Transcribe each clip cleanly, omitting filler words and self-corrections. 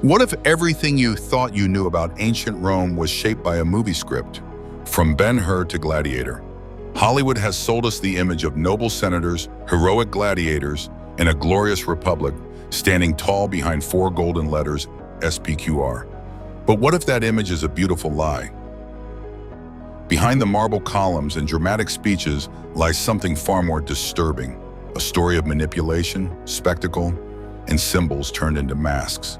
What if everything you thought you knew about ancient Rome was shaped by a movie script? From Ben-Hur to Gladiator, Hollywood has sold us the image of noble senators, heroic gladiators, and a glorious republic standing tall behind four golden letters, SPQR. But what if that image is a beautiful lie? Behind the marble columns and dramatic speeches lies something far more disturbing, a story of manipulation, spectacle, and symbols turned into masks.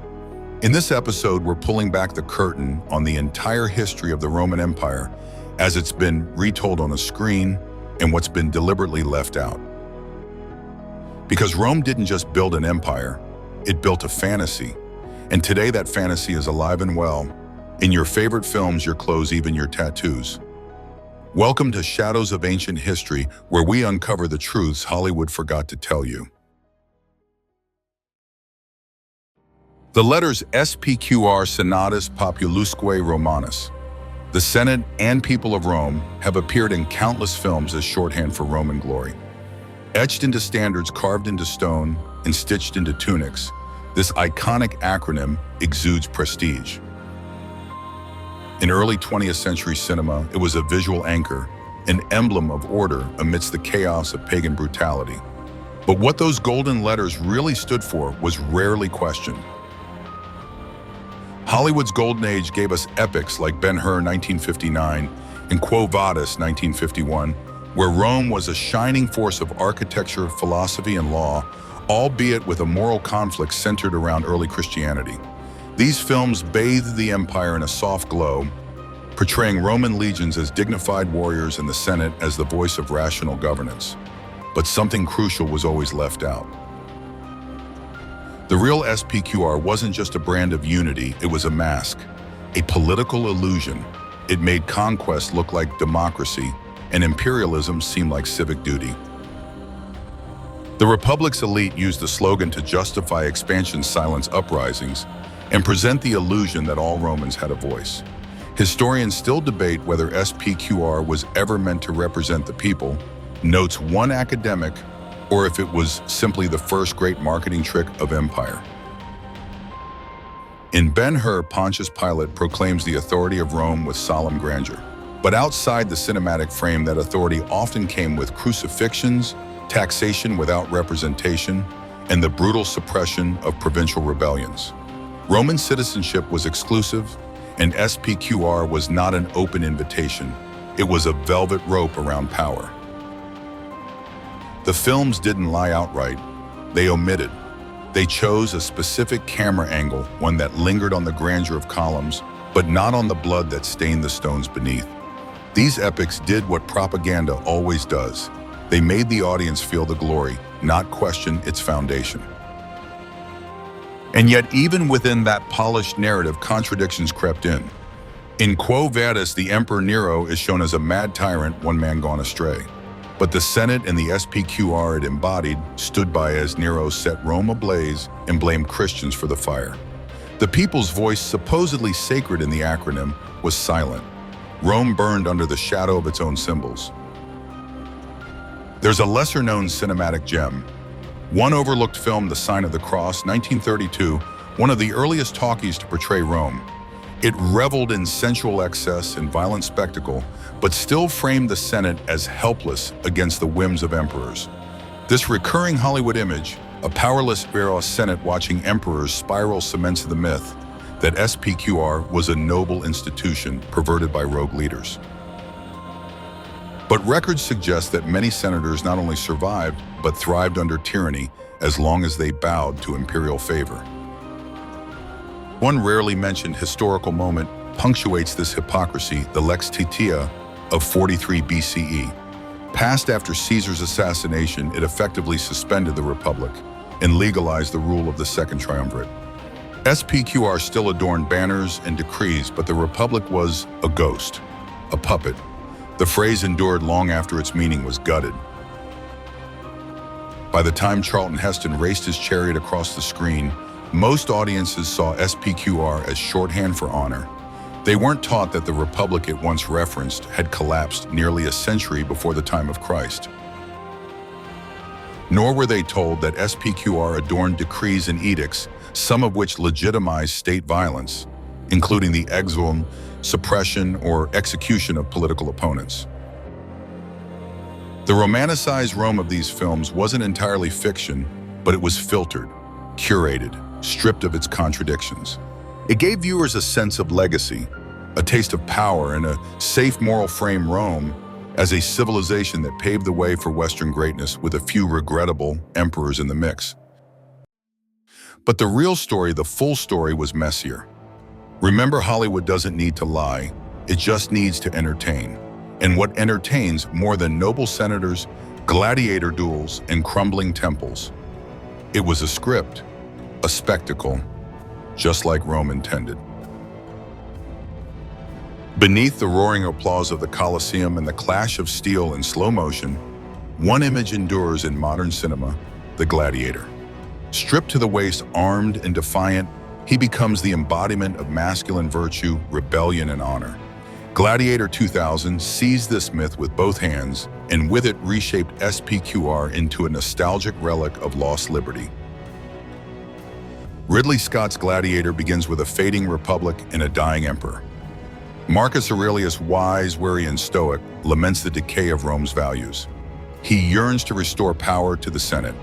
In this episode, we're pulling back the curtain on the entire history of the Roman Empire as it's been retold on a screen and what's been deliberately left out. Because Rome didn't just build an empire, it built a fantasy. And today that fantasy is alive and well in your favorite films, your clothes, even your tattoos. Welcome to Shadows of Ancient History, where we uncover the truths Hollywood forgot to tell you. The letters SPQR, Senatus Populusque Romanus. The Senate and people of Rome have appeared in countless films as shorthand for Roman glory. Etched into standards, carved into stone, and stitched into tunics, this iconic acronym exudes prestige. In early 20th century cinema, it was a visual anchor, an emblem of order amidst the chaos of pagan brutality. But what those golden letters really stood for was rarely questioned. Hollywood's golden age gave us epics like Ben-Hur 1959 and Quo Vadis 1951, where Rome was a shining force of architecture, philosophy, and law, albeit with a moral conflict centered around early Christianity. These films bathed the empire in a soft glow, portraying Roman legions as dignified warriors and the Senate as the voice of rational governance. But something crucial was always left out. The real SPQR wasn't just a brand of unity, it was a mask, a political illusion. It made conquest look like democracy and imperialism seem like civic duty. The Republic's elite used the slogan to justify expansion, silence uprisings, and present the illusion that all Romans had a voice. Historians still debate whether SPQR was ever meant to represent the people, notes one academic, or if it was simply the first great marketing trick of empire. In Ben-Hur, Pontius Pilate proclaims the authority of Rome with solemn grandeur. But outside the cinematic frame, that authority often came with crucifixions, taxation without representation, and the brutal suppression of provincial rebellions. Roman citizenship was exclusive, and SPQR was not an open invitation. It was a velvet rope around power. The films didn't lie outright, they omitted. They chose a specific camera angle, one that lingered on the grandeur of columns, but not on the blood that stained the stones beneath. These epics did what propaganda always does. They made the audience feel the glory, not question its foundation. And yet, even within that polished narrative, contradictions crept in. In Quo Vadis, the Emperor Nero is shown as a mad tyrant, one man gone astray. But the Senate and the SPQR it embodied stood by as Nero set Rome ablaze and blamed Christians for the fire. The people's voice, supposedly sacred in the acronym, was silent. Rome burned under the shadow of its own symbols. There's a lesser-known cinematic gem. One overlooked film, The Sign of the Cross, 1932, one of the earliest talkies to portray Rome. It reveled in sensual excess and violent spectacle, but still framed the Senate as helpless against the whims of emperors. This recurring Hollywood image, a powerless Eros Senate watching emperors spiral, cements the myth that SPQR was a noble institution perverted by rogue leaders. But records suggest that many senators not only survived, but thrived under tyranny as long as they bowed to imperial favor. One rarely mentioned historical moment punctuates this hypocrisy, the Lex Titia of 43 BCE. Passed after Caesar's assassination, it effectively suspended the Republic and legalized the rule of the Second Triumvirate. SPQR still adorned banners and decrees, but the Republic was a ghost, a puppet. The phrase endured long after its meaning was gutted. By the time Charlton Heston raced his chariot across the screen, most audiences saw SPQR as shorthand for honor. They weren't taught that the Republic it once referenced had collapsed nearly a century before the time of Christ. Nor were they told that SPQR adorned decrees and edicts, some of which legitimized state violence, including the exile, suppression, or execution of political opponents. The romanticized Rome of these films wasn't entirely fiction, but it was filtered, curated, stripped of its contradictions. It gave viewers a sense of legacy, a taste of power, and a safe moral frame Rome as a civilization that paved the way for Western greatness with a few regrettable emperors in the mix. But the real story, the full story, was messier. Remember, Hollywood doesn't need to lie, it just needs to entertain. And what entertains more than noble senators, gladiator duels, and crumbling temples? It was a script, a spectacle, just like Rome intended. Beneath the roaring applause of the Colosseum and the clash of steel in slow motion, one image endures in modern cinema: the gladiator. Stripped to the waist, armed and defiant, he becomes the embodiment of masculine virtue, rebellion, and honor. Gladiator 2000 seized this myth with both hands, and with it reshaped SPQR into a nostalgic relic of lost liberty. Ridley Scott's Gladiator begins with a fading republic and a dying emperor. Marcus Aurelius, wise, wary, and stoic, laments the decay of Rome's values. He yearns to restore power to the Senate.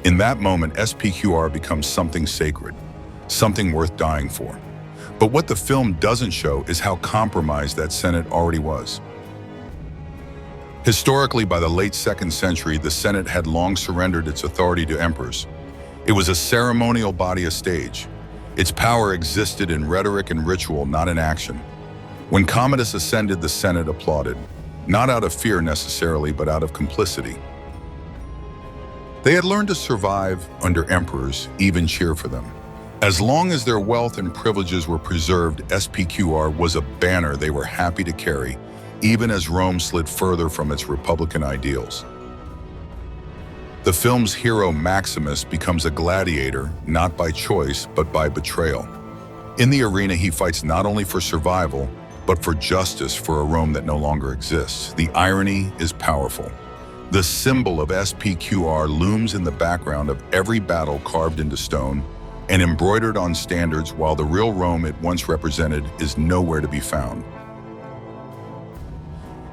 In that moment, SPQR becomes something sacred, something worth dying for. But what the film doesn't show is how compromised that Senate already was. Historically, by the late 2nd century, the Senate had long surrendered its authority to emperors. It was a ceremonial body, a stage. Its power existed in rhetoric and ritual, not in action. When Commodus ascended, the Senate applauded, not out of fear necessarily, but out of complicity. They had learned to survive under emperors, even cheer for them. As long as their wealth and privileges were preserved, SPQR was a banner they were happy to carry, even as Rome slid further from its republican ideals. The film's hero Maximus becomes a gladiator, not by choice, but by betrayal. In the arena, he fights not only for survival, but for justice for a Rome that no longer exists. The irony is powerful. The symbol of SPQR looms in the background of every battle, carved into stone and embroidered on standards, while the real Rome it once represented is nowhere to be found.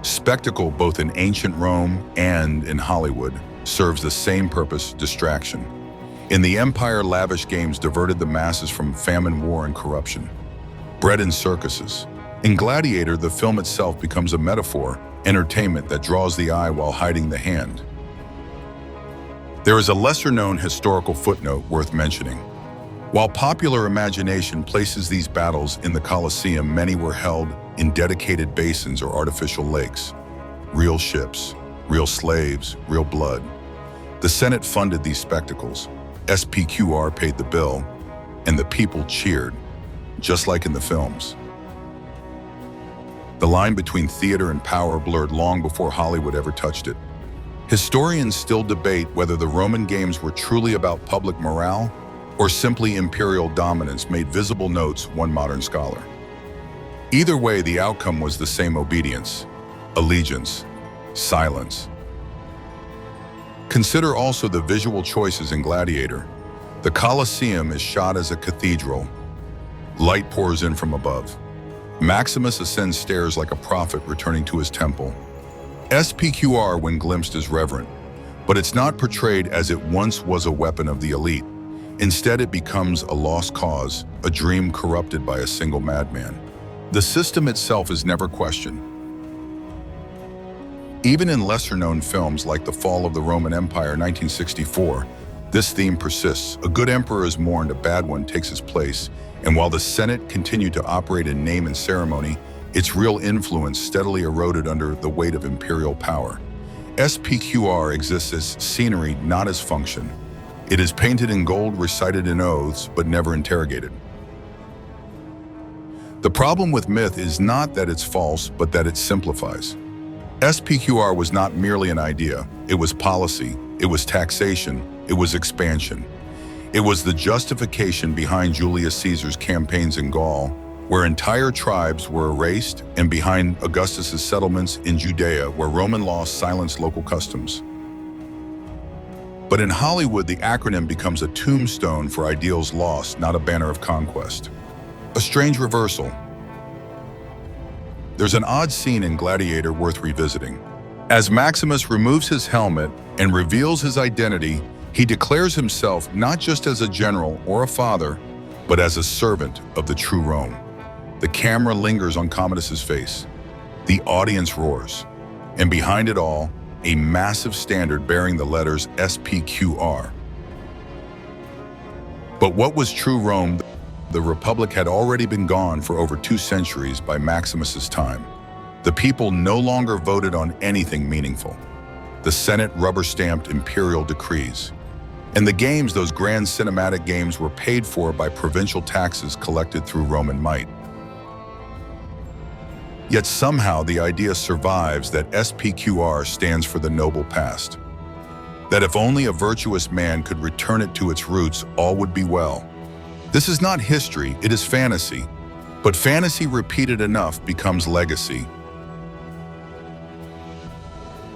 Spectacle, both in ancient Rome and in Hollywood, serves the same purpose: distraction. In the empire, lavish games diverted the masses from famine, war, and corruption. Bread and circuses. In Gladiator, the film itself becomes a metaphor, entertainment that draws the eye while hiding the hand. There is a lesser-known historical footnote worth mentioning. While popular imagination places these battles in the Colosseum, many were held in dedicated basins or artificial lakes. Real ships, real slaves, real blood. The Senate funded these spectacles. SPQR paid the bill, and the people cheered, just like in the films. The line between theater and power blurred long before Hollywood ever touched it. Historians still debate whether the Roman games were truly about public morale or simply imperial dominance, made visible, notes one modern scholar. Either way, the outcome was the same: obedience, allegiance, silence. Consider also the visual choices in Gladiator. The Colosseum is shot as a cathedral. Light pours in from above. Maximus ascends stairs like a prophet returning to his temple. SPQR, when glimpsed, is reverent, but it's not portrayed as it once was a weapon of the elite. Instead, it becomes a lost cause, a dream corrupted by a single madman. The system itself is never questioned. Even in lesser-known films like The Fall of the Roman Empire, 1964, this theme persists. A good emperor is mourned, a bad one takes his place, and while the Senate continued to operate in name and ceremony, its real influence steadily eroded under the weight of imperial power. SPQR exists as scenery, not as function. It is painted in gold, recited in oaths, but never interrogated. The problem with myth is not that it's false, but that it simplifies. SPQR was not merely an idea. It was policy, it was taxation, it was expansion. It was the justification behind Julius Caesar's campaigns in Gaul, where entire tribes were erased, and behind Augustus's settlements in Judea, where Roman law silenced local customs. But in Hollywood, the acronym becomes a tombstone for ideals lost, not a banner of conquest. A strange reversal. There's an odd scene in Gladiator worth revisiting. As Maximus removes his helmet and reveals his identity, he declares himself not just as a general or a father, but as a servant of the true Rome. The camera lingers on Commodus's face. The audience roars. And behind it all, a massive standard bearing the letters SPQR. But what was true Rome? The Republic had already been gone for over 2 centuries by Maximus's time. The people no longer voted on anything meaningful. The Senate rubber-stamped imperial decrees. And the games, those grand cinematic games, were paid for by provincial taxes collected through Roman might. Yet somehow the idea survives that SPQR stands for the noble past. That if only a virtuous man could return it to its roots, all would be well. This is not history, it is fantasy. But fantasy repeated enough becomes legacy.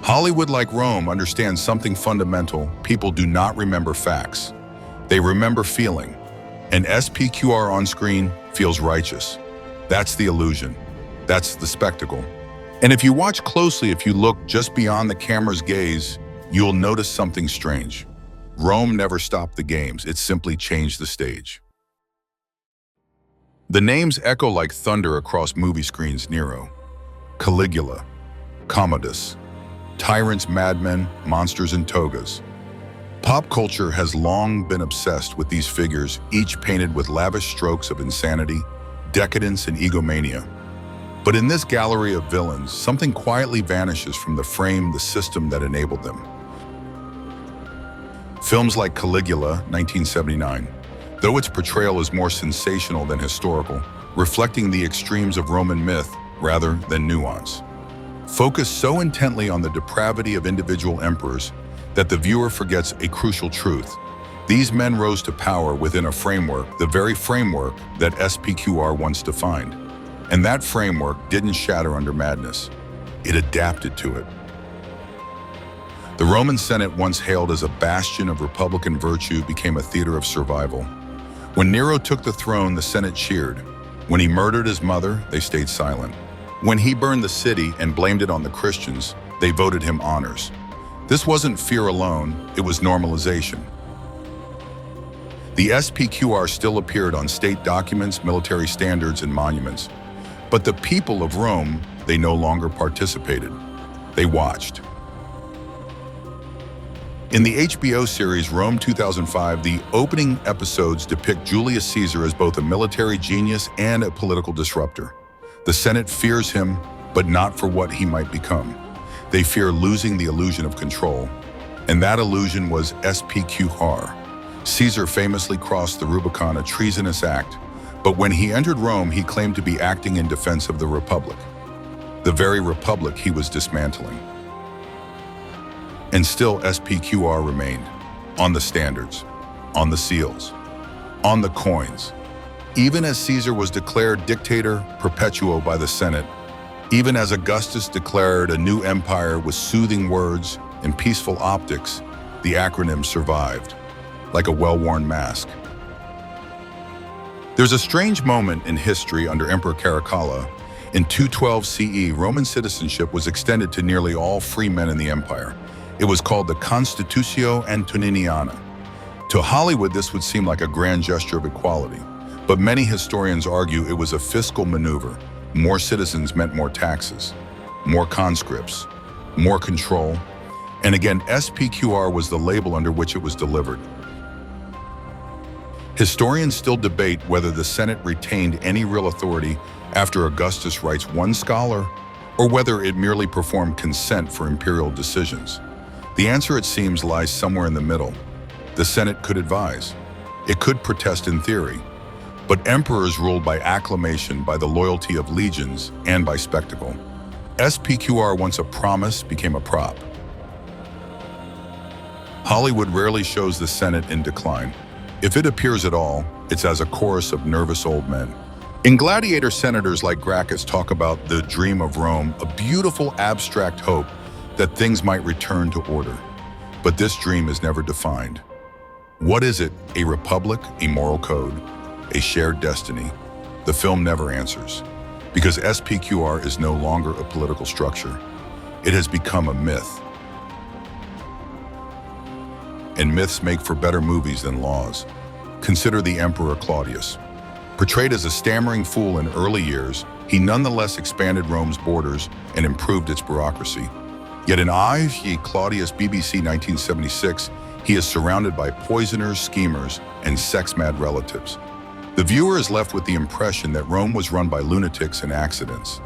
Hollywood, like Rome, understands something fundamental. People do not remember facts. They remember feeling. And SPQR on screen feels righteous. That's the illusion. That's the spectacle. And if you watch closely, if you look just beyond the camera's gaze, you'll notice something strange. Rome never stopped the games, it simply changed the stage. The names echo like thunder across movie screens: Nero, Caligula, Commodus, tyrants, madmen, monsters in togas. Pop culture has long been obsessed with these figures, each painted with lavish strokes of insanity, decadence, and egomania. But in this gallery of villains, something quietly vanishes from the frame, the system that enabled them. Films like Caligula, 1979, though its portrayal is more sensational than historical, reflecting the extremes of Roman myth rather than nuance, focus so intently on the depravity of individual emperors that the viewer forgets a crucial truth. These men rose to power within a framework, the very framework that SPQR once defined. And that framework didn't shatter under madness. It adapted to it. The Roman Senate, once hailed as a bastion of republican virtue, became a theater of survival. When Nero took the throne, the Senate cheered. When he murdered his mother, they stayed silent. When he burned the city and blamed it on the Christians, they voted him honors. This wasn't fear alone, it was normalization. The SPQR still appeared on state documents, military standards, and monuments. But the people of Rome, they no longer participated. They watched. In the HBO series Rome 2005, the opening episodes depict Julius Caesar as both a military genius and a political disruptor. The Senate fears him, but not for what he might become. They fear losing the illusion of control. And that illusion was SPQR. Caesar famously crossed the Rubicon, a treasonous act. But when he entered Rome, he claimed to be acting in defense of the Republic, the very Republic he was dismantling. And still SPQR remained, on the standards, on the seals, on the coins. Even as Caesar was declared dictator perpetuo by the Senate, even as Augustus declared a new empire with soothing words and peaceful optics, the acronym survived, like a well-worn mask. There's a strange moment in history under Emperor Caracalla. In 212 CE, Roman citizenship was extended to nearly all free men in the empire. It was called the Constitutio Antoniniana. To Hollywood, this would seem like a grand gesture of equality, but many historians argue it was a fiscal maneuver. More citizens meant more taxes, more conscripts, more control, and again, SPQR was the label under which it was delivered. Historians still debate whether the Senate retained any real authority after Augustus writes one scholar, or whether it merely performed consent for imperial decisions. The answer, it seems, lies somewhere in the middle. The Senate could advise. It could protest in theory. But emperors ruled by acclamation, by the loyalty of legions, and by spectacle. SPQR, once a promise, became a prop. Hollywood rarely shows the Senate in decline. If it appears at all, it's as a chorus of nervous old men. In Gladiator, senators like Gracchus talk about the dream of Rome, a beautiful abstract hope that things might return to order. But this dream is never defined. What is it? A republic, a moral code, a shared destiny? The film never answers, because SPQR is no longer a political structure. It has become a myth. And myths make for better movies than laws. Consider the Emperor Claudius. Portrayed as a stammering fool in early years, he nonetheless expanded Rome's borders and improved its bureaucracy. Yet in I. Claudius BBC 1976, he is surrounded by poisoners, schemers, and sex-mad relatives. The viewer is left with the impression that Rome was run by lunatics and accidents.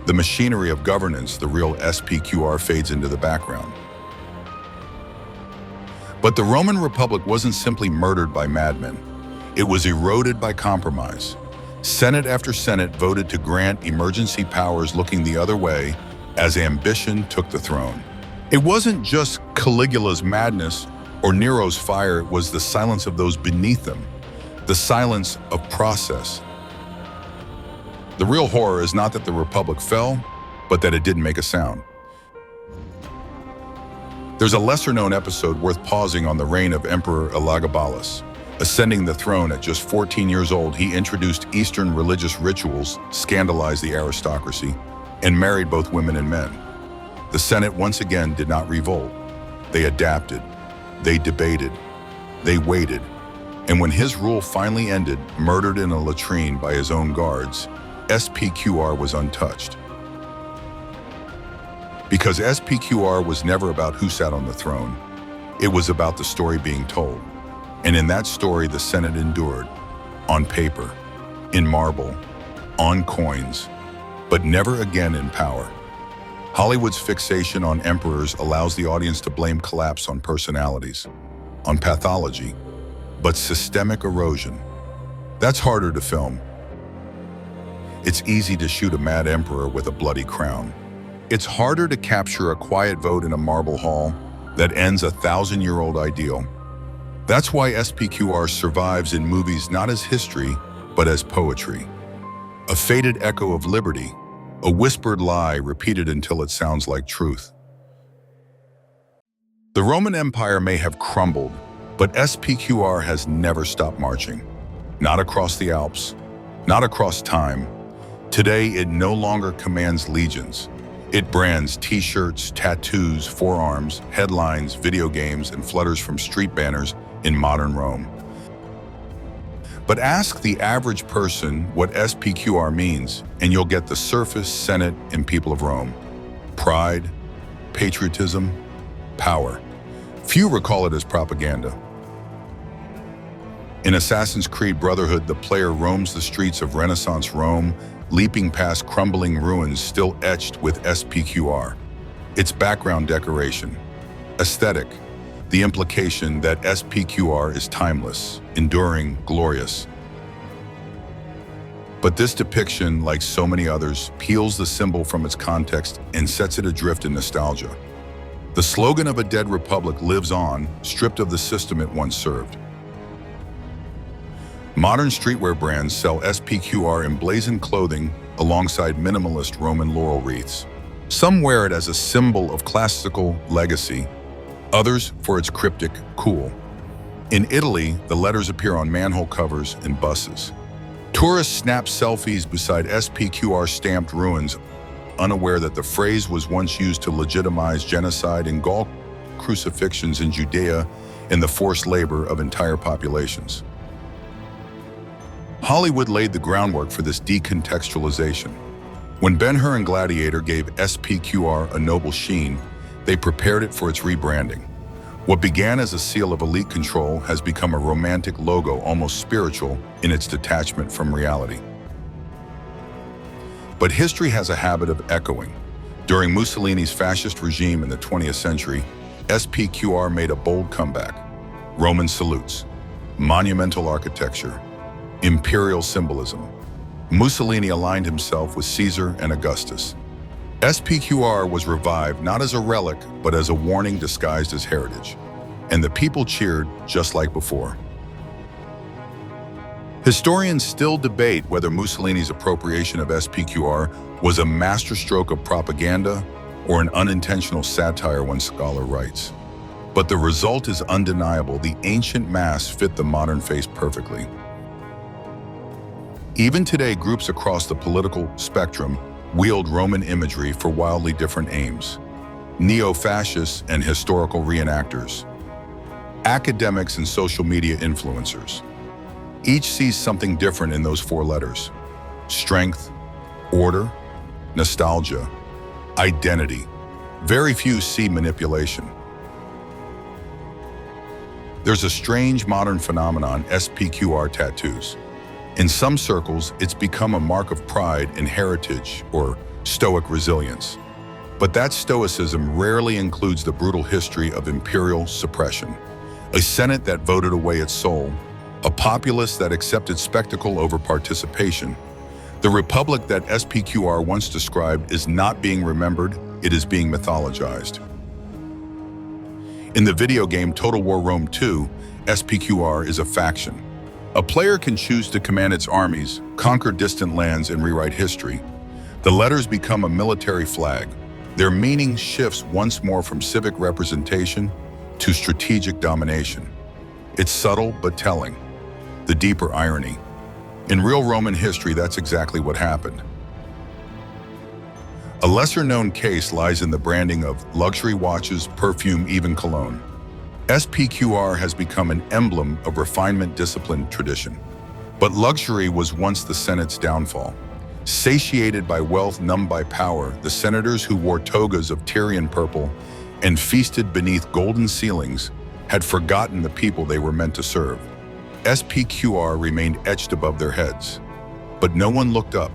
The machinery of governance, the real SPQR, fades into the background. But the Roman Republic wasn't simply murdered by madmen. It was eroded by compromise. Senate after Senate voted to grant emergency powers, looking the other way as ambition took the throne. It wasn't just Caligula's madness or Nero's fire, it was the silence of those beneath them, the silence of process. The real horror is not that the Republic fell, but that it didn't make a sound. There's a lesser-known episode worth pausing on the reign of Emperor Elagabalus. Ascending the throne at just 14 years old, he introduced Eastern religious rituals, scandalized the aristocracy, and married both women and men. The Senate once again did not revolt. They adapted, they debated, they waited. And when his rule finally ended, murdered in a latrine by his own guards, SPQR was untouched. Because SPQR was never about who sat on the throne. It was about the story being told. And in that story, the Senate endured, on paper, in marble, on coins, but never again in power. Hollywood's fixation on emperors allows the audience to blame collapse on personalities, on pathology, but systemic erosion. That's harder to film. It's easy to shoot a mad emperor with a bloody crown. It's harder to capture a quiet vote in a marble hall that ends a 1,000-year-old ideal. That's why SPQR survives in movies not as history, but as poetry. A faded echo of liberty, a whispered lie repeated until it sounds like truth. The Roman Empire may have crumbled, but SPQR has never stopped marching. Not across the Alps, not across time. Today, it no longer commands legions. It brands t-shirts, tattoos, forearms, headlines, video games, and flutters from street banners in modern Rome. But ask the average person what SPQR means, and you'll get the surface, Senate, and people of Rome. Pride, patriotism, power. Few recall it as propaganda. In Assassin's Creed Brotherhood, the player roams the streets of Renaissance Rome, leaping past crumbling ruins still etched with SPQR. Its background decoration, aesthetic, the implication that SPQR is timeless, enduring, glorious. But this depiction, like so many others, peels the symbol from its context and sets it adrift in nostalgia. The slogan of a dead republic lives on, stripped of the system it once served. Modern streetwear brands sell SPQR emblazoned clothing alongside minimalist Roman laurel wreaths. Some wear it as a symbol of classical legacy, others for its cryptic cool. In Italy, the letters appear on manhole covers and buses. Tourists snap selfies beside SPQR stamped ruins, unaware that the phrase was once used to legitimize genocide in Gaul, crucifixions in Judea, and the forced labor of entire populations. Hollywood laid the groundwork for this decontextualization. When Ben-Hur and Gladiator gave SPQR a noble sheen, they prepared it for its rebranding. What began as a seal of elite control has become a romantic logo, almost spiritual in its detachment from reality. But history has a habit of echoing. During Mussolini's fascist regime in the 20th century, SPQR made a bold comeback. Roman salutes, monumental architecture, imperial symbolism. Mussolini aligned himself with Caesar and Augustus. SPQR was revived not as a relic, but as a warning disguised as heritage. And the people cheered just like before. Historians still debate whether Mussolini's appropriation of SPQR was a masterstroke of propaganda or an unintentional satire, one scholar writes. But the result is undeniable. The ancient mask fit the modern face perfectly. Even today, groups across the political spectrum wield Roman imagery for wildly different aims. Neo-fascists and historical reenactors, academics and social media influencers. Each sees something different in those four letters: strength, order, nostalgia, identity. Very few see manipulation. There's a strange modern phenomenon, SPQR tattoos. In some circles, it's become a mark of pride and heritage or stoic resilience. But that stoicism rarely includes the brutal history of imperial suppression, a Senate that voted away its soul, a populace that accepted spectacle over participation. The republic that SPQR once described is not being remembered, it is being mythologized. In the video game Total War Rome 2, SPQR is a faction. A player can choose to command its armies, conquer distant lands, and rewrite history. The letters become a military flag. Their meaning shifts once more from civic representation to strategic domination. It's subtle but telling. The deeper irony. In real Roman history, that's exactly what happened. A lesser-known case lies in the branding of luxury watches, perfume, even cologne. SPQR has become an emblem of refinement, discipline, tradition. But luxury was once the Senate's downfall. Satiated by wealth, numbed by power, the senators who wore togas of Tyrian purple and feasted beneath golden ceilings had forgotten the people they were meant to serve. SPQR remained etched above their heads, but no one looked up,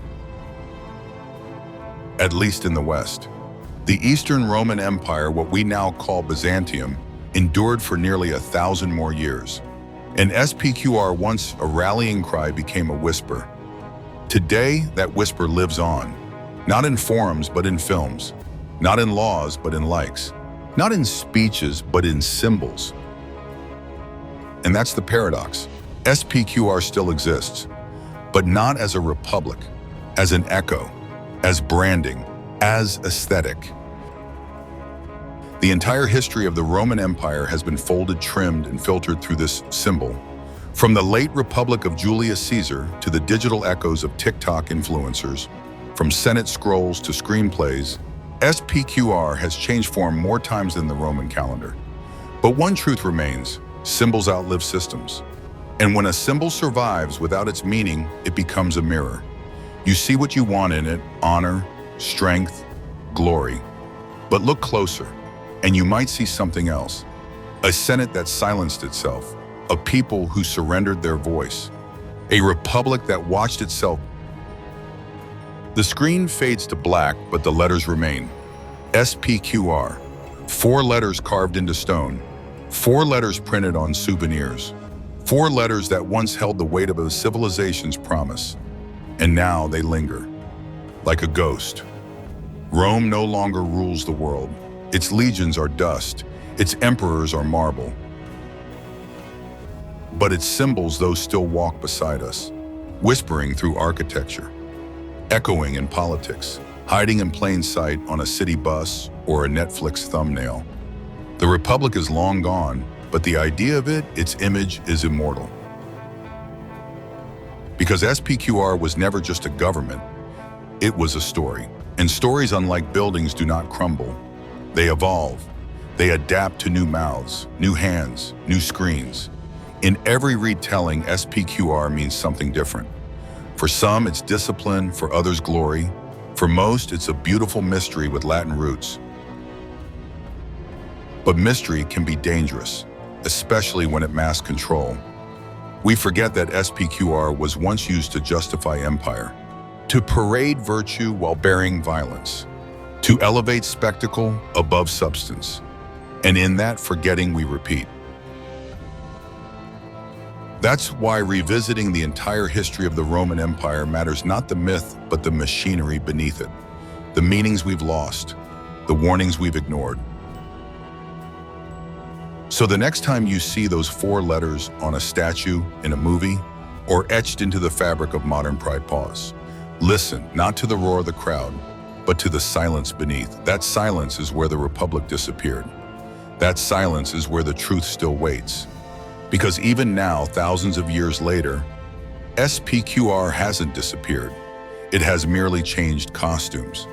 at least in the West. The Eastern Roman Empire, what we now call Byzantium, endured for nearly 1,000 more years. And SPQR, once a rallying cry, became a whisper. Today, that whisper lives on, not in forums, but in films, not in laws, but in likes, not in speeches, but in symbols. And that's the paradox. SPQR still exists, but not as a republic, as an echo, as branding, as aesthetic. The entire history of the Roman Empire has been folded, trimmed, and filtered through this symbol. From the late Republic of Julius Caesar to the digital echoes of TikTok influencers, from Senate scrolls to screenplays, SPQR has changed form more times than the Roman calendar. But one truth remains: symbols outlive systems. And when a symbol survives without its meaning, it becomes a mirror. You see what you want in it: honor, strength, glory. But look closer, and you might see something else. A Senate that silenced itself, a people who surrendered their voice, a republic that watched itself. The screen fades to black, but the letters remain. SPQR, 4 letters carved into stone, 4 letters printed on souvenirs, 4 letters that once held the weight of a civilization's promise. And now they linger, like a ghost. Rome no longer rules the world. Its legions are dust, its emperors are marble. But its symbols, those still walk beside us, whispering through architecture, echoing in politics, hiding in plain sight on a city bus or a Netflix thumbnail. The Republic is long gone, but the idea of it, its image, is immortal. Because SPQR was never just a government, it was a story. And stories, unlike buildings, do not crumble. They evolve. They adapt to new mouths, new hands, new screens. In every retelling, SPQR means something different. For some, it's discipline, for others, glory. For most, it's a beautiful mystery with Latin roots. But mystery can be dangerous, especially when it masks control. We forget that SPQR was once used to justify empire, to parade virtue while bearing violence, to elevate spectacle above substance. And in that forgetting, we repeat. That's why revisiting the entire history of the Roman Empire matters: not the myth, but the machinery beneath it, the meanings we've lost, the warnings we've ignored. So the next time you see those 4 letters on a statue, in a movie, or etched into the fabric of modern pride, pause. Listen, not to the roar of the crowd, but to the silence beneath. That silence is where the Republic disappeared. That silence is where the truth still waits. Because even now, thousands of years later, SPQR hasn't disappeared. It has merely changed costumes.